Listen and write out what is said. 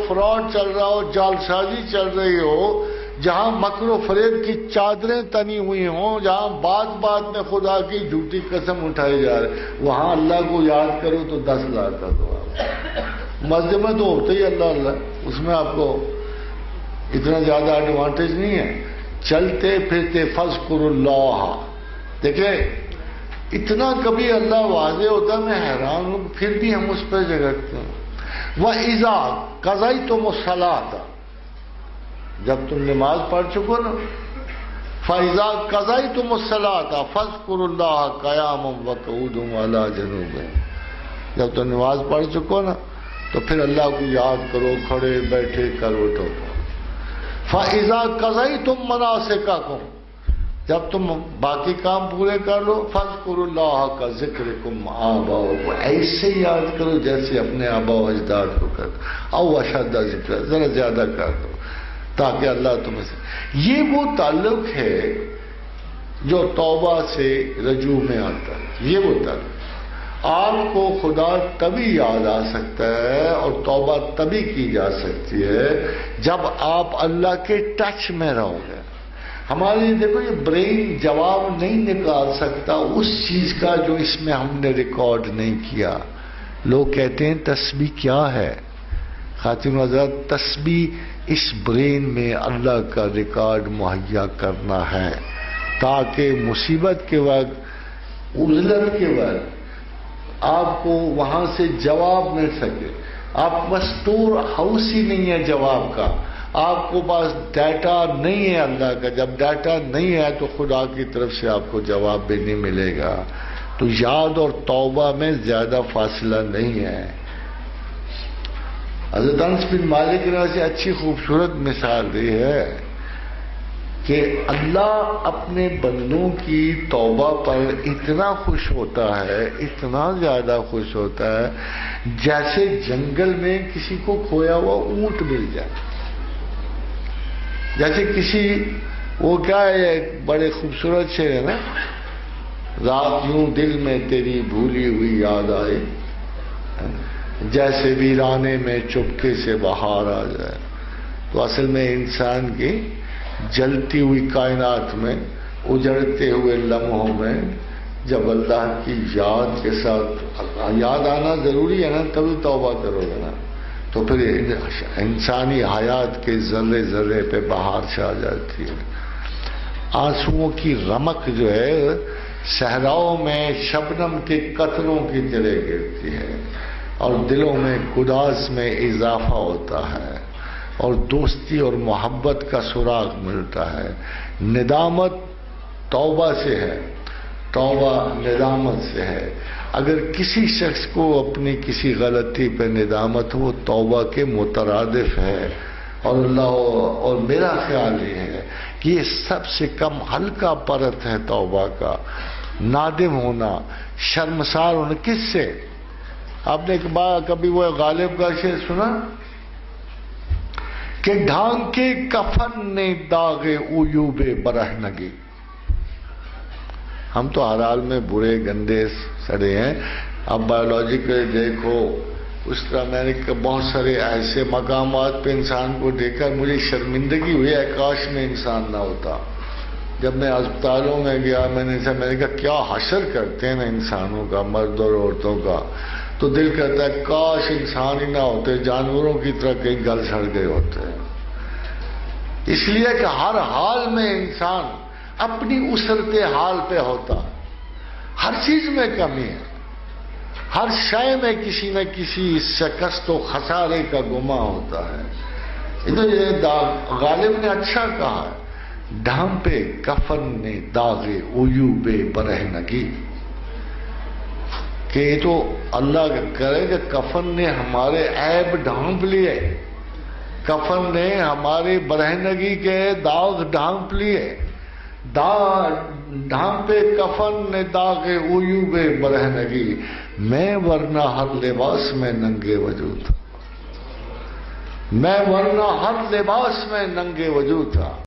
Fraud چل رہا ہو، جعلسازی چل رہی ہو، جہاں مکر و فریب کی چادریں تنی ہوئی ہوں، جہاں بات بات میں خدا کی جھوٹی قسم اٹھائی جا رہے، وہاں اللہ کو یاد کرو تو 10 لاکھ کا دعا۔ مسجد میں تو ہوتا ہی اللہ اللہ، اس میں آپ کو اتنا زیادہ ایڈوانٹیج نہیں ہے۔ چلتے پھرتے فذکروا اللہ، دیکھیں اتنا کبھی اللہ واضح ہوتا میں حیران ہوں، پھر بھی ہم اس پہ جھگڑتے ہیں۔ وَإِذَا قَضَيْتُمُ الصَّلَاةَ، جب تم نماز پڑھ چکو نا، فَإِذَا قَضَيْتُمُ الصَّلَاةَ فَاذْكُرُوا اللَّهَ قِيَامًا وَقُعُودًا وَعَلَىٰ جُنُوبِهِمْ، جب تم نماز پڑھ چکو نا تو پھر اللہ کو یاد کرو، کھڑے بیٹھے کروٹ ہوتا۔ فَإِذَا قَضَيْتُم مَّنَاسِكَكُمْ، جب تم باقی کام پورے کر لو، فَاذْكُرُوا اللَّهَ كَذِكْرِكُمْ آبَاءَكُمْ، ایسے یاد کرو جیسے اپنے آباء و اجداد کو کرتے، او اشد ذکر، ذرا زیادہ کر دو تاکہ اللہ تمہیں سے۔ یہ وہ تعلق ہے جو توبہ سے رجوع میں آتا ہے، یہ وہ تعلق۔ آپ کو خدا تبھی یاد آ سکتا ہے اور توبہ تبھی کی جا سکتی ہے جب آپ اللہ کے ٹچ میں رہو گے۔ ہماری دیکھو یہ برین جواب نہیں نکال سکتا اس چیز کا جو اس میں ہم نے ریکارڈ نہیں کیا۔ لوگ کہتے ہیں تسبیح کیا ہے؟ خاتون حضرات، تسبیح اس برین میں اللہ کا ریکارڈ مہیا کرنا ہے تاکہ مصیبت کے وقت، عزلت کے وقت آپ کو وہاں سے جواب مل سکے۔ آپ بس اسٹور ہاؤس ہی نہیں ہے جواب کا، آپ کو پاس ڈیٹا نہیں ہے اللہ کا۔ جب ڈیٹا نہیں ہے تو خدا کی طرف سے آپ کو جواب بھی نہیں ملے گا۔ تو یاد اور توبہ میں زیادہ فاصلہ نہیں ہے۔ حضرت انس بن مالک نے ایسی اچھی خوبصورت مثال دی ہے کہ اللہ اپنے بندوں کی توبہ پر اتنا خوش ہوتا ہے، اتنا زیادہ خوش ہوتا ہے جیسے جنگل میں کسی کو کھویا ہوا اونٹ مل جائے۔ جیسے کسی وہ کیا ہے، بڑے خوبصورت شعر ہے نا، رات یوں دل میں تیری بھولی ہوئی یاد آئے، جیسے ویرانے میں چپکے سے بہار آ جائے۔ تو اصل میں انسان کی جلتی ہوئی کائنات میں، اجڑتے ہوئے لمحوں میں جب اللہ کی یاد کے ساتھ یاد آنا ضروری ہے نا، تبھی توبہ کرو گے نا، تو پھر انسانی حیات کے ذرے ذرے پہ بہار چھا جاتی ہے۔ آنسوؤں کی رمق جو ہے صحراؤں میں شبنم کے قطروں کی طرح گرتی ہے اور دلوں میں گداز میں اضافہ ہوتا ہے اور دوستی اور محبت کا سراغ ملتا ہے۔ ندامت توبہ سے ہے، توبہ ندامت سے ہے۔ اگر کسی شخص کو اپنی کسی غلطی پہ ندامت ہو، توبہ کے مترادف ہے۔ اور اللہ اور میرا خیال یہ ہے کہ یہ سب سے کم ہلکا پرت ہے توبہ کا، نادم ہونا، شرمسار ہونا۔ کس سے؟ آپ نے کبھی وہ غالب کا شعر سنا کہ ڈھانکے کفن نے داغے عیوب برہنگی۔ ہم تو ہر حال میں برے گندے سڑے ہیں۔ اب بایولوجیکلی دیکھو، اس طرح میں نے بہت سارے ایسے مقامات پہ انسان کو دیکھا، مجھے شرمندگی ہوئی ہے کاش میں انسان نہ ہوتا۔ جب میں اسپتالوں میں گیا، میں نے کہا کیا حشر کرتے ہیں انسانوں کا، مرد اور عورتوں کا، تو دل کہتا ہے کاش انسان ہی نہ ہوتے، جانوروں کی طرح کہیں گل سڑ گئے ہوتے ہیں۔ اس لیے کہ ہر حال میں انسان اپنی اسرت حال پہ ہوتا ہے، ہر چیز میں کمی ہے، ہر شے میں کسی نہ کسی شکست و خسارے کا گماں ہوتا ہے۔ یہ غالب نے اچھا کہا ہے، ڈھانپے کفن نے داغے عیوب برہنگی، کہ یہ تو اللہ کرے کہ کفن نے ہمارے عیب ڈھانپ لیے، کفن نے ہمارے برہنگی کے داغ ڈھانپ لیے۔ ڈھانپے کفن نے داغ عیوب برہنگی، میں ورنہ ہر لباس میں ننگے وجود تھا، میں ورنہ ہر لباس میں ننگے وجود تھا۔